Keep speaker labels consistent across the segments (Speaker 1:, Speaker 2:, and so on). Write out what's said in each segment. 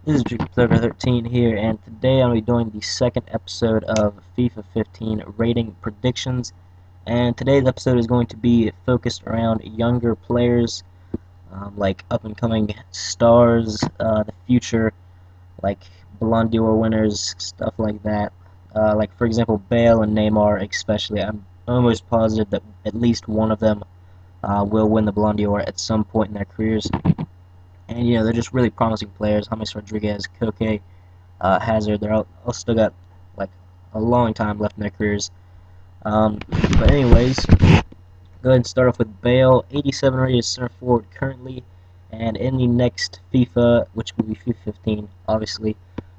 Speaker 1: This is Jacob13 here, and today I'm going to be doing the second episode of FIFA 15 rating predictions. And today's episode is going to be focused around younger players, like up-and-coming stars, the future, like Ballon d'Or winners, stuff like that. Like, for example, Bale and Neymar especially. I'm almost positive that at least one of them will win the Ballon d'Or at some point in their careers. And they're just really promising players. James Rodriguez, Koke, Hazard. They're all still got like a long time left in their careers. But anyways, go ahead and start off with Bale, 87 rated center forward currently, and in the next FIFA, which will be FIFA 15, obviously,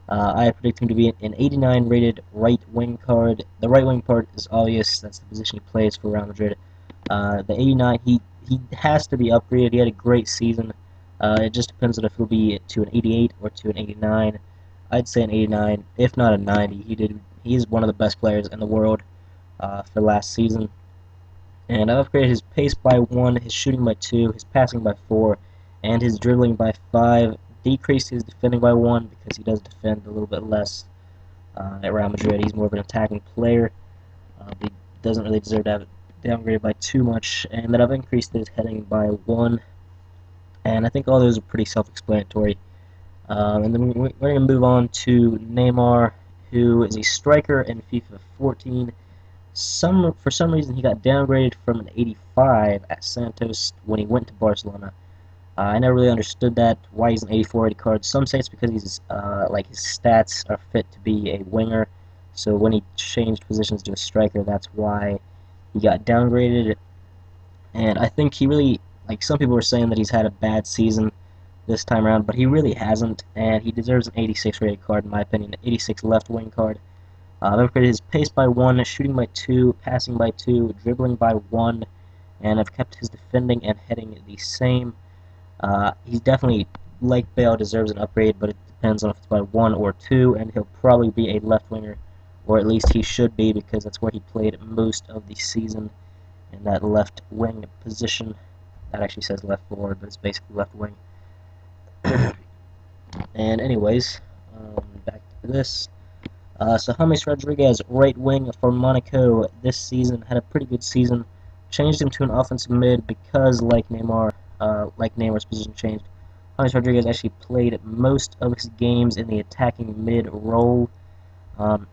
Speaker 1: I predict him to be an 89 rated right wing card. The right wing part is obvious. That's the position he plays for Real Madrid. The 89, he has to be upgraded. He had a great season. It just depends on if he'll be to an 88 or to an 89. I'd say an 89, if not a 90. He is one of the best players in the world for last season. And I've upgraded his pace by 1, his shooting by 2, his passing by 4, and his dribbling by 5. Decreased his defending by 1 because he does defend a little bit less at Real Madrid. He's more of an attacking player. He doesn't really deserve to have it downgraded by too much. And then I've increased his heading by 1. And I think all those are pretty self-explanatory. And then we're going to move on to Neymar, who is a striker in FIFA 14. For some reason, he got downgraded from an 85 at Santos when he went to Barcelona. I never really understood that, why he's an 84 rated card. Some say it's because he's like his stats are fit to be a winger. So when he changed positions to a striker, that's why he got downgraded. And I think he really, like, some people were saying that he's had a bad season this time around, but he really hasn't, and he deserves an 86 rated card in my opinion, an 86 left wing card. I've upgraded his pace by 1, shooting by 2, passing by 2, dribbling by 1, and I've kept his defending and heading the same. He's definitely, like Bale, deserves an upgrade, but it depends on if it's by 1 or 2, and he'll probably be a left winger, or at least he should be, because that's where he played most of the season, in that left wing position. That actually says left forward, but it's basically left wing. And anyways, back to this. So James Rodriguez, right wing for Monaco this season, had a pretty good season. Changed him to an offensive mid because, like Neymar's position changed. James Rodriguez actually played most of his games in the attacking mid role. And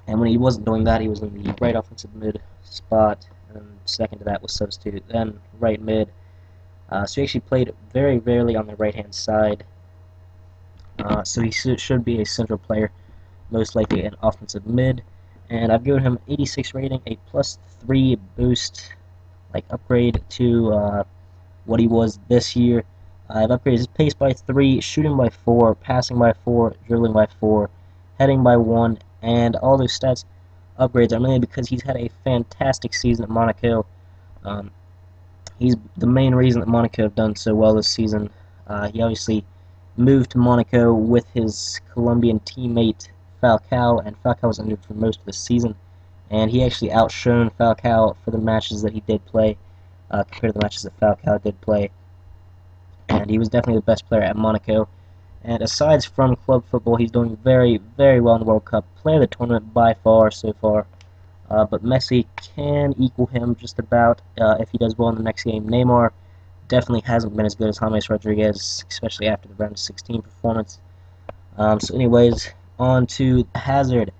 Speaker 1: when he wasn't doing that, he was in the right offensive mid spot. And second to that was substitute, then right mid. So he actually played very rarely on the right-hand side. So he should be a central player, most likely an offensive mid. And I've given him 86 rating, a +3 boost, like upgrade to what he was this year. I've upgraded his pace by 3, shooting by 4, passing by 4, dribbling by 4, heading by 1, and all those stats upgrades are mainly because he's had a fantastic season at Monaco. He's the main reason that Monaco have done so well this season. He obviously moved to Monaco with his Colombian teammate Falcao, and Falcao was injured for most of the season, and he actually outshone Falcao for the matches that he did play compared to the matches that Falcao did play, and he was definitely the best player at Monaco. And aside from club football, he's doing very, very well in the World Cup. Player of the tournament by far so far. But Messi can equal him just about if he does well in the next game. Neymar definitely hasn't been as good as James Rodriguez, especially after the round of 16 performance. So anyways, on to Hazard.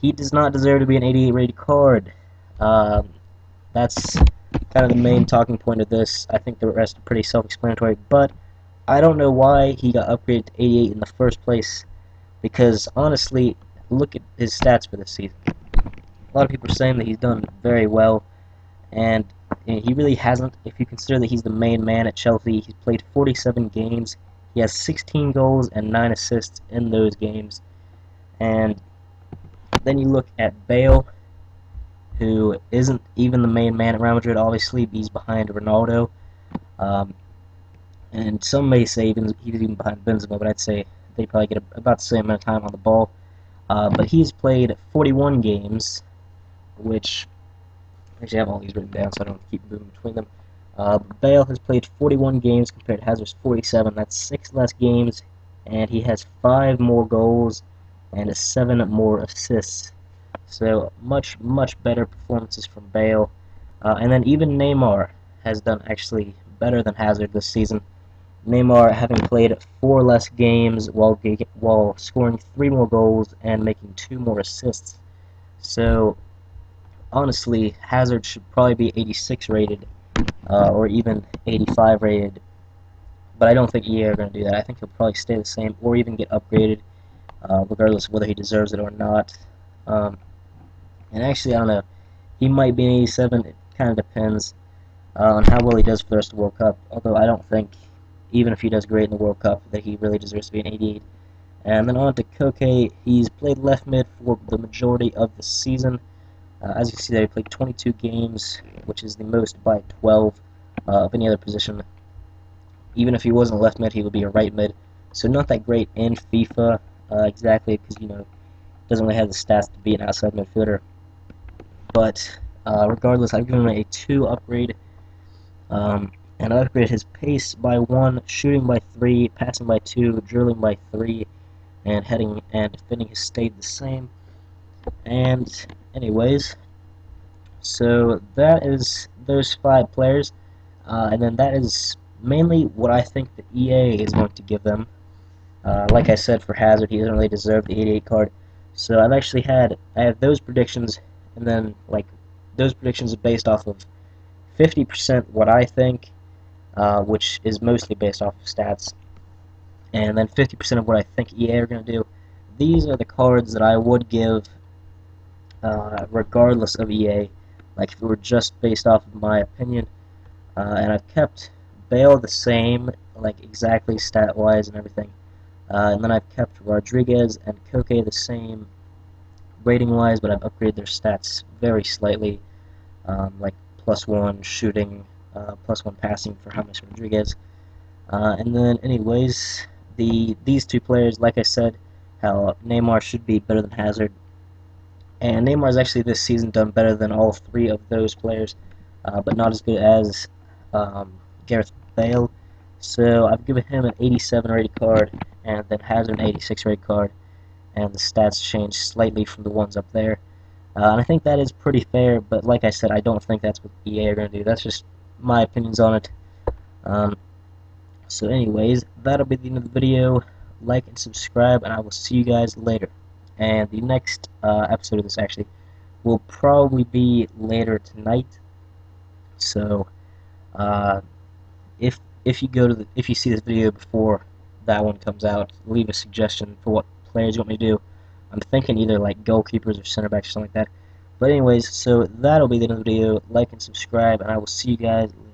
Speaker 1: He does not deserve to be an 88 rated card. That's kind of the main talking point of this. I think the rest are pretty self-explanatory, but I don't know why he got upgraded to 88 in the first place, because honestly, look at his stats for this season. A lot of people are saying that he's done very well, and he really hasn't. If you consider that he's the main man at Chelsea, he's played 47 games. He has 16 goals and 9 assists in those games. And then you look at Bale, who isn't even the main man at Real Madrid. Obviously, he's behind Ronaldo. Um, and some may say he's even behind Benzema, but I'd say they probably get about the same amount of time on the ball. But he's played 41 games, which actually I have all these written down so I don't have to keep moving between them. Bale has played 41 games compared to Hazard's 47. That's 6 less games, and he has 5 more goals and 7 more assists. So much better performances from Bale. And then even Neymar has done actually better than Hazard this season. Neymar having played 4 less games while scoring 3 more goals and making 2 more assists. So honestly, Hazard should probably be 86 rated, or even 85 rated. But I don't think EA are going to do that. I think he'll probably stay the same or even get upgraded, regardless of whether he deserves it or not. Um, and actually, I don't know. He might be an 87. It kind of depends on how well he does for the rest of the World Cup. Although I don't think, even if he does great in the World Cup, that he really deserves to be an 88. And then on to Koke. He's played left mid for the majority of the season. As you can see there, he played 22 games, which is the most by 12 of any other position. Even if he wasn't left mid, he would be a right mid. So not that great in FIFA, exactly, because, doesn't really have the stats to be an outside midfielder. But regardless, I've given him a 2 upgrade. And I upgraded his pace by 1, shooting by 3, passing by 2, dribbling by 3, and heading and defending has stayed the same. And anyways, so that is those 5 players, and then that is mainly what I think the EA is going to give them. Like I said, for Hazard, he doesn't really deserve the 88 card. So I have those predictions, and then those predictions are based off of 50% what I think, which is mostly based off of stats, and then 50% of what I think EA are going to do. These are the cards that I would give, regardless of EA, like if it were just based off of my opinion. And I've kept Bale the same, like exactly stat-wise and everything. And then I've kept Rodriguez and Koke the same rating-wise, but I've upgraded their stats very slightly, like +1 shooting, +1 passing for James Rodriguez. And then, anyways, these 2 players, like I said, how Neymar should be better than Hazard. And Neymar's actually this season done better than all 3 of those players, but not as good as Gareth Bale. So I've given him an 87 rated card, and then Hazard an 86 rated card, and the stats change slightly from the ones up there. And I think that is pretty fair, but like I said, I don't think that's what EA are going to do. That's just my opinions on it. Um, so anyways, that'll be the end of the video. Like and subscribe, and I will see you guys later. And the next episode of this actually will probably be later tonight. So uh, if you see this video before that one comes out, leave a suggestion for what players you want me to do. I'm thinking either like goalkeepers or center backs or something like that. But anyways, so that'll be the end of the video. Like and subscribe, and I will see you guys later.